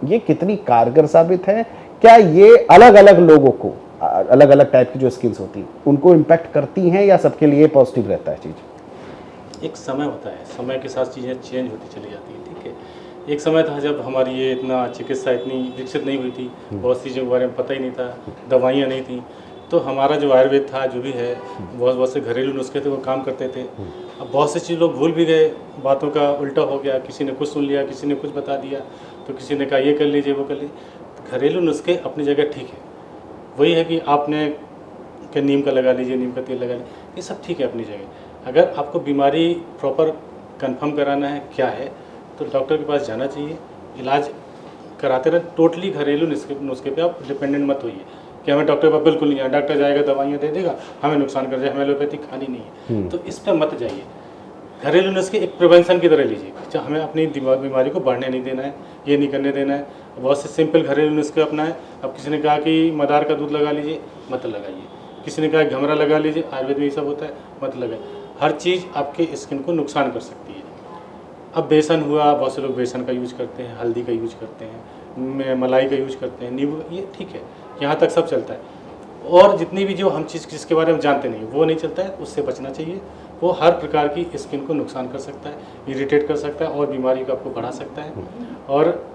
ये कितनी कारगर साबित है? क्या ये अलग अलग लोगों को, अलग अलग टाइप की जो स्किल्स होती हैं उनको इम्पैक्ट करती हैं, या सबके लिए पॉजिटिव रहता है चीज़? एक समय होता है, समय के साथ चीज़ें चेंज होती चली जाती हैं, ठीक है। एक समय था जब हमारी ये इतना चिकित्सा इतनी विकसित नहीं हुई थी, बहुत सी चीज़ों के बारे में पता ही नहीं था, दवाइयाँ नहीं थी, तो हमारा जो आयुर्वेद था, जो भी है, बहुत से घरेलू नुस्खे थे वो काम करते थे। अब बहुत सी चीज़ लोग भूल भी गए, बातों का उल्टा हो गया, किसी ने कुछ सुन लिया, किसी ने कुछ बता दिया, तो किसी ने कहा ये कर लीजिए, वो कर लीजिए। घरेलू नुस्खे अपनी जगह ठीक है, वही है कि आपने कि नीम का लगा लीजिए, नीम का तेल लगा लीजिए, ये सब ठीक है अपनी जगह। अगर आपको बीमारी प्रॉपर कंफर्म कराना है क्या है, तो डॉक्टर के पास जाना चाहिए, इलाज कराते रहे। टोटली घरेलू नुस्खे पे आप डिपेंडेंट मत होइए कि हमें डॉक्टर पर बिल्कुल नहीं है, डॉक्टर जाएगा दवाइयाँ दे देगा, हमें नुकसान कर जाए, हमें एलोपैथी खानी नहीं है, तो इस पर मत जाइए। घरेलू नुस्खे एक प्रिवेंशन की तरह लीजिए, जो हमें अपनी बीमारी को बढ़ने नहीं देना है, ये नहीं करने देना है। बहुत से सिंपल घरेलू नुस्खे अपनाएं। अब किसी ने कहा कि मदार का दूध लगा लीजिए, मत लगाइए। किसी ने कहा घमरा लगा लीजिए, आयुर्वेद में ये सब होता है, मत लगाइए। हर चीज़ आपके स्किन को नुकसान कर सकती है। अब बेसन हुआ, बहुत से लोग बेसन का यूज करते हैं, हल्दी का यूज करते हैं, मलाई का यूज करते हैं, नींबू, ये ठीक है, यहाँ तक सब चलता है। और जितनी भी जो हम चीज़ जिसके बारे में जानते नहीं वो नहीं चलता है, उससे बचना चाहिए। वो हर प्रकार की स्किन को नुकसान कर सकता है, इरिटेट कर सकता है, और बीमारी को आपको बढ़ा सकता है। और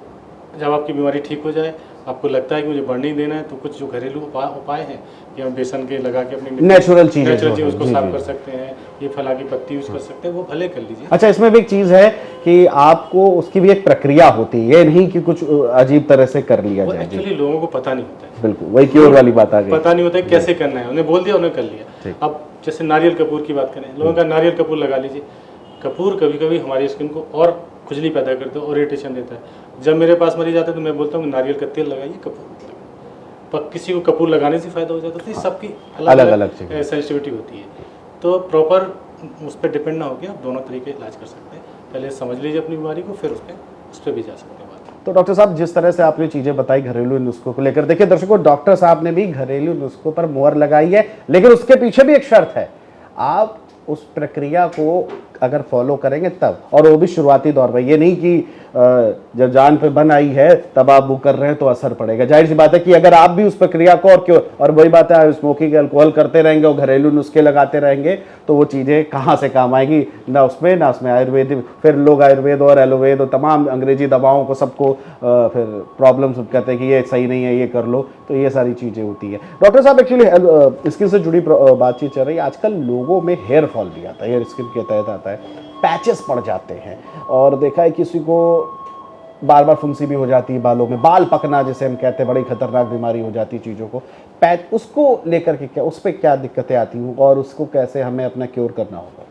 जब आपकी बीमारी ठीक हो जाए, आपको लगता है कि मुझे बढ़ने ही देना है, तो कुछ जो घरेलू उपाय हैं कि हम बेसन के लगा के अपनी नेचुरल चीज़ें उसको साफ कर सकते हैं, ये फला की पत्ती यूज कर सकते हैं, वो भले कर लीजिए। अच्छा, इसमें भी एक चीज़ है कि आपको उसकी भी एक प्रक्रिया होती है, ये नहीं कि कुछ अजीब तरह से कर लिया जाए। एक्चुअली लोगों को पता नहीं होता है, बिल्कुल वही क्योर वाली बात आ गई, पता नहीं होता है कैसे करना है, उन्हें बोल दिया, उन्हें कर लिया। अब जैसे नारियल कपूर की बात करें, लोगों का नारियल कपूर लगा लीजिए। कपूर कभी कभी हमारी स्किन को और खुजली पैदा करता है और इरिटेशन देता है। जब मेरे पास मरीज आते हैं तो मैं बोलता हूँ नारियल का तेल लगाइए, कपूर मत लगाइए। पर किसी को कपूर लगाने से फ़ायदा हो जाता है, तो सबकी अलग अलग सेंसिटिविटी होती है। तो प्रॉपर उस पर डिपेंड ना होकर आप दोनों तरीके इलाज कर सकते हैं। पहले समझ लीजिए अपनी बीमारी को, फिर उस पर भी जा सकते हैं बात। तो डॉक्टर साहब, जिस तरह से आपने चीज़ें बताई घरेलू नुस्खों को लेकर, देखिए दर्शकों, डॉक्टर साहब ने भी घरेलू नुस्खों पर मुहर लगाई है, लेकिन उसके पीछे भी एक शर्त है, आप उस प्रक्रिया को अगर फॉलो करेंगे तब, और वो भी शुरुआती दौर में। ये नहीं कि जब जान पे बन आई है तब आप वो कर रहे हैं तो असर पड़ेगा। जाहिर सी बात है कि अगर आप भी उस प्रक्रिया को और वही बात है, स्मोकिंग अल्कोहल करते रहेंगे और घरेलू नुस्खे लगाते रहेंगे तो वो चीज़ें कहाँ से काम आएगी, ना उसमें आयुर्वेद। फिर लोग आयुर्वेद और एलोवेद और तमाम अंग्रेजी दवाओं को सबको फिर प्रॉब्लम्स कहते हैं कि ये सही नहीं है, ये कर लो, तो ये सारी चीज़ें होती है। डॉक्टर साहब, एक्चुअली स्किन से जुड़ी बातचीत चल रही है। आजकल लोगों में हेयर फॉल भी आता है, हेयर स्किन के तहत आता है, पैचेस पड़ जाते हैं, और देखा है किसी को बार बार फुंसी भी हो जाती है बालों में, बाल पकना जिसे हम कहते हैं, बड़ी खतरनाक बीमारी हो जाती है चीज़ों को। पैच, उसको लेकर के क्या, उस पर क्या दिक्कतें आती हैं और उसको कैसे हमें अपना क्योर करना होगा?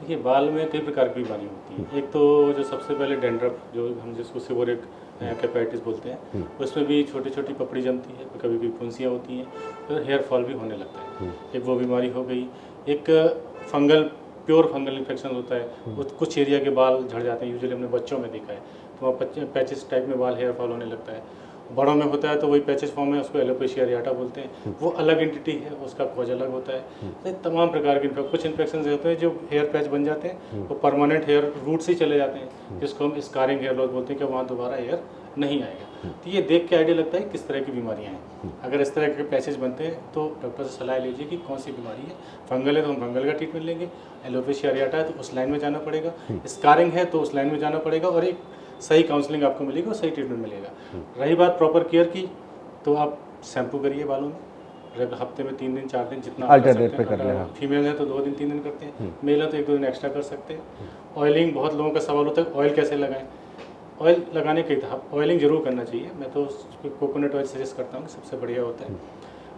देखिए बाल में कई प्रकार की बीमारी होती है। एक तो जो सबसे पहले डेंड्रफ, जो हम जिसको सेबोरिक कैपेटिस बोलते हैं, उसमें भी छोटी छोटी पपड़ी जमती है, कभी कभी फुंसियाँ होती हैं, फिर हेयर फॉल भी होने लगता है। एक वो बीमारी हो गई। एक फंगल, प्योर फंगल इन्फेक्शन होता है, कुछ एरिया के बाल झड़ जाते हैं, यूजुअली हमने बच्चों में देखा है, तो वहाँ पैचेस टाइप में बाल हेयर फॉल होने लगता है। बड़ों में होता है तो वही पैचेस फॉर्म है, उसको एलोपेशिया एरियाटा बोलते हैं, वो अलग एंटिटी है, उसका खोज अलग होता है। तो तमाम प्रकार के कुछ इन्फेक्शन होते हैं जो हेयर पैच बन जाते हैं, वो परमानेंट हेयर रूट से ही चले जाते हैं, जिसको हम स्कारिंग हेयर लॉस बोलते हैं, कि वहाँ दोबारा हेयर नहीं आएगा। तो ये देख के आइडिया लगता है किस तरह की बीमारियाँ हैं। अगर इस तरह के पैचेस बनते हैं तो डॉक्टर से सलाह लीजिए कि कौन सी बीमारी है। फंगल है तो हम फंगल का ट्रीटमेंट लेंगे, एलोपेशिया एरियाटा है तो उस लाइन में जाना पड़ेगा, स्कारिंग है तो उस लाइन में जाना पड़ेगा, और एक सही काउंसलिंग आपको मिलेगी और सही ट्रीटमेंट मिलेगा। रही बात प्रॉपर केयर की, तो आप शैम्पू करिए बालों में, हफ्ते में 3 दिन 4 दिन जितना आप कर सकते हैं। फीमेल है तो 2 दिन 3 दिन करते हैं, मेल है तो 1-2 दिन एक्स्ट्रा कर सकते हैं। ऑयलिंग, बहुत लोगों का सवाल होता है ऑयल कैसे लगाएं। ऑयल लगाने के ऑयलिंग जरूर करना चाहिए, मैं तो कोकोनट ऑयल सजेस्ट करता हूँ, सबसे बढ़िया होता है,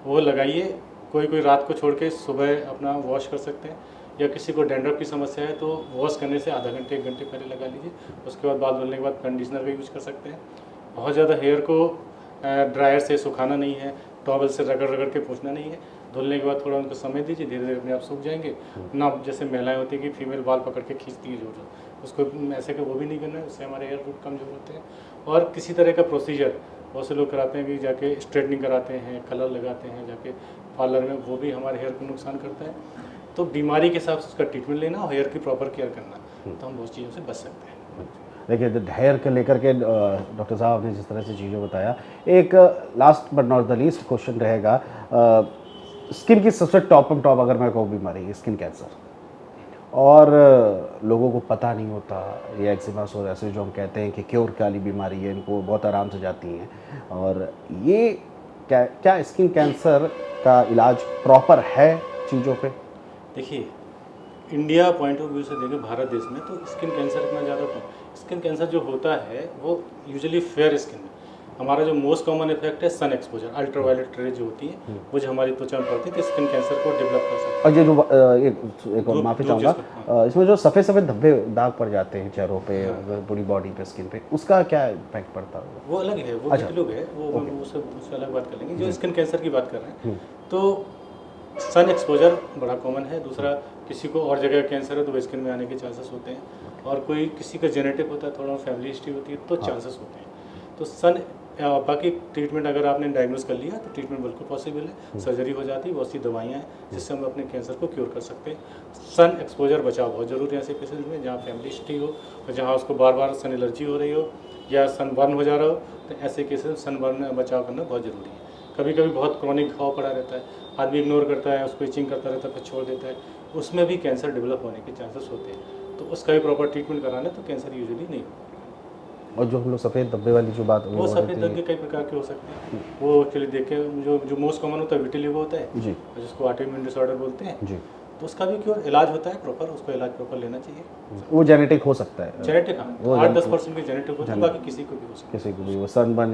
वो लगाइए। कोई रात को छोड़ के सुबह अपना वॉश कर सकते हैं, या किसी को डेंड्रफ की समस्या है तो वॉश करने से आधा घंटे 1 घंटे पहले लगा लीजिए। उसके बाद बाल धुलने के बाद कंडीशनर का यूज़ कर सकते हैं। बहुत ज़्यादा हेयर को ड्रायर से सुखाना नहीं है, टॉवल से रगड़ के पोंछना नहीं है। धुलने के बाद थोड़ा उनको समय दीजिए, धीरे धीरे अपने आप सूख जाएंगे ना। जैसे महिलाएं होती है कि फीमेल बाल पकड़ के खींचती है जोर, उसको ऐसे का वो भी नहीं करना है, उससे हमारे हेयर रूट कमजोर होते हैं। और किसी तरह का प्रोसीजर बहुत से लोग कराते हैं कि जाके स्ट्रेटनिंग कराते हैं, कलर लगाते हैं जाके पार्लर में, वो भी हमारे हेयर को नुकसान करता है। तो बीमारी के हिसाब से उसका ट्रीटमेंट लेना और हेयर की प्रॉपर केयर करना, तो हम बहुत चीज़ों से बच सकते हैं। देखिए हेयर को लेकर के डॉक्टर साहब ने जिस तरह से चीज़ें बताया, एक last but not the least question रहेगा, स्किन की सबसे टॉप अगर मैं कहूँ बीमारी स्किन कैंसर, और लोगों को पता नहीं होता, ये एक्जिमा सोरायसिस जो हम कहते हैं कि क्योर वाली बीमारी है, इनको बहुत आराम से जाती हैं, और ये क्या स्किन कैंसर का इलाज प्रॉपर है चीज़ों पे? देखिए इंडिया पॉइंट ऑफ व्यू से देखें, भारत देश में तो स्किन कैंसर इतना ज़्यादा स्किन कैंसर जो होता है वो यूजुअली फेयर स्किन में। हमारा जो मोस्ट कॉमन इफेक्ट है सन एक्सपोजर, अल्ट्रावायलेट रेज जो होती है वो जो हमारी त्वचा में पड़ती है, तो स्किन कैंसर को डेवलप कर सकती है। और ये जो एक और माफ़ी चाहूँगा, इसमें जो सफ़ेद सफ़ेद धब्बे दाग पड़ जाते हैं चेहरों पे, पूरी बॉडी पे, स्किन पे, उसका क्या इम्पैक्ट पड़ता है? वो अलग है, वो लोग है, वो उससे अलग बात कर लेंगे। जो स्किन कैंसर की बात कर रहे हैं, तो सन एक्सपोजर बड़ा कॉमन है। दूसरा, किसी को और जगह कैंसर है तो वो स्किन में आने के चांसेस होते हैं, और कोई किसी का जेनेटिक होता है, थोड़ा फैमिली हिस्ट्री होती है, तो चांसेस होते हैं। तो सन बाकी ट्रीटमेंट अगर आपने डायग्नोस कर लिया तो ट्रीटमेंट बिल्कुल पॉसिबल है, सर्जरी हो जाती है, बहुत सी दवाइयाँ हैं जिससे हम अपने कैंसर को क्योर कर सकते हैं। सन एक्सपोजर बचाव बहुत ज़रूरी है ऐसे केसेज में जहाँ फैमिली हिस्ट्री हो और जहाँ उसको बार बार सन एलर्जी हो रही हो या सन बर्न हो जा रहा हो, तो ऐसे केसेज में सन बर्न बचाव करना बहुत ज़रूरी है। कभी कभी बहुत क्रॉनिक घाव पड़ा रहता है, आदमी इग्नोर करता है, उसको इचिंग करता रहता है, फिर छोड़ देता है, उसमें भी कैंसर डेवलप होने के चांसेस होते हैं, तो उसका भी प्रॉपर ट्रीटमेंट कराना तो कैंसर यूजुअली नहीं होता। और जो हम लोग सफ़ेद धब्बे वाली जो बात, वो सफ़ेद धब्बे कई प्रकार के हो सकते हैं। वो एक्चुअली देखें, जो मोस्ट कॉमन होता है विटिलिगो होता है जी, जिसको ऑटोइम्यून डिसऑर्डर बोलते हैं जी, तो उसका भी क्योर इलाज होता है प्रॉपर, उसको इलाज प्रॉपर लेना चाहिए। वो जेनेटिक हो सकता है, जेनेटिक, हाँ, 8-10% की जेनेटिक होता है, बाकी किसी को भी हो सकता है। किसी को भी वो सनबर्न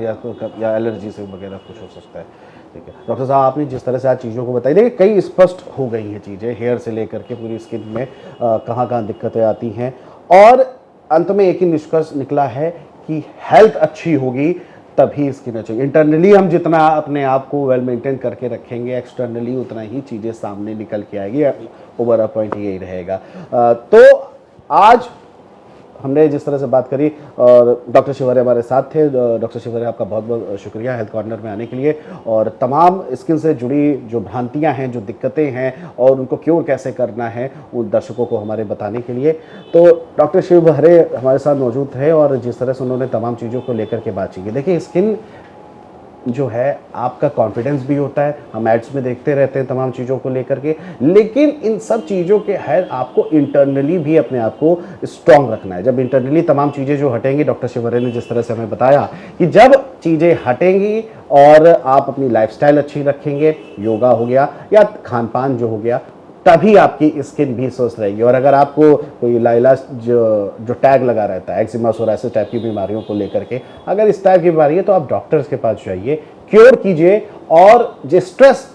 या एलर्जी से वगैरह कुछ हो सकता है। ठीक है डॉक्टर साहब, आपने जिस तरह से आज चीज़ों को बताई, देखिए कई स्पष्ट हो गई हैं चीज़ें, हेयर से लेकर के पूरी स्किन में कहाँ कहाँ दिक्कतें आती हैं, और अंत में एक ही निष्कर्ष निकला है कि हेल्थ अच्छी होगी तभी स्किन अच्छी। इंटरनली हम जितना अपने आप को वेल मेंटेन करके रखेंगे, एक्सटर्नली उतना ही चीज़ें सामने निकल के आएगी। ओवरऑल पॉइंट यही रहेगा। तो आज हमने जिस तरह से बात करी, और डॉक्टर शिवहरे हमारे साथ थे। डॉक्टर शिवहरे, आपका बहुत बहुत शुक्रिया हेल्थ कॉर्नर में आने के लिए, और तमाम स्किन से जुड़ी जो भ्रांतियां हैं, जो दिक्कतें हैं, और उनको क्योर कैसे करना है उन दर्शकों को हमारे बताने के लिए। तो डॉक्टर शिवहरे हमारे साथ मौजूद थे, और जिस तरह से उन्होंने तमाम चीज़ों को लेकर के बात की। देखिए स्किन जो है आपका कॉन्फिडेंस भी होता है, हम एड्स में देखते रहते हैं तमाम चीज़ों को लेकर के, लेकिन इन सब चीज़ों के है आपको इंटरनली भी अपने आप को स्ट्रांग रखना है। जब इंटरनली तमाम चीज़ें जो हटेंगी, डॉक्टर शिवहरे ने जिस तरह से हमें बताया कि जब चीज़ें हटेंगी और आप अपनी लाइफस्टाइल अच्छी रखेंगे, योगा हो गया या खान पान जो हो गया, तभी आपकी स्किन भी स्वस्थ रहेगी। और अगर आपको कोई लाइलाज जो टैग लगा रहता है एक्जिमा सोरायसिस टाइप की बीमारियों को लेकर के, अगर इस टाइप की बीमारी है तो आप डॉक्टर्स के पास जाइए, क्योर कीजिए, और जो स्ट्रेस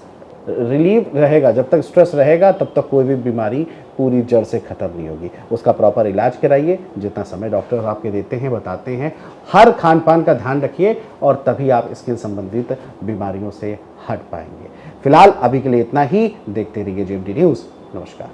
रिलीव रहेगा, जब तक स्ट्रेस रहेगा तब तक कोई भी बीमारी पूरी जड़ से ख़त्म नहीं होगी। उसका प्रॉपर इलाज कराइए, जितना समय डॉक्टर आपके देते हैं, बताते हैं। हर खान पान का ध्यान रखिए और तभी आप स्किन संबंधित बीमारियों से हट पाएंगे। फिलहाल अभी के लिए इतना ही। देखते रहिए जेएमटी न्यूज़। नमस्कार।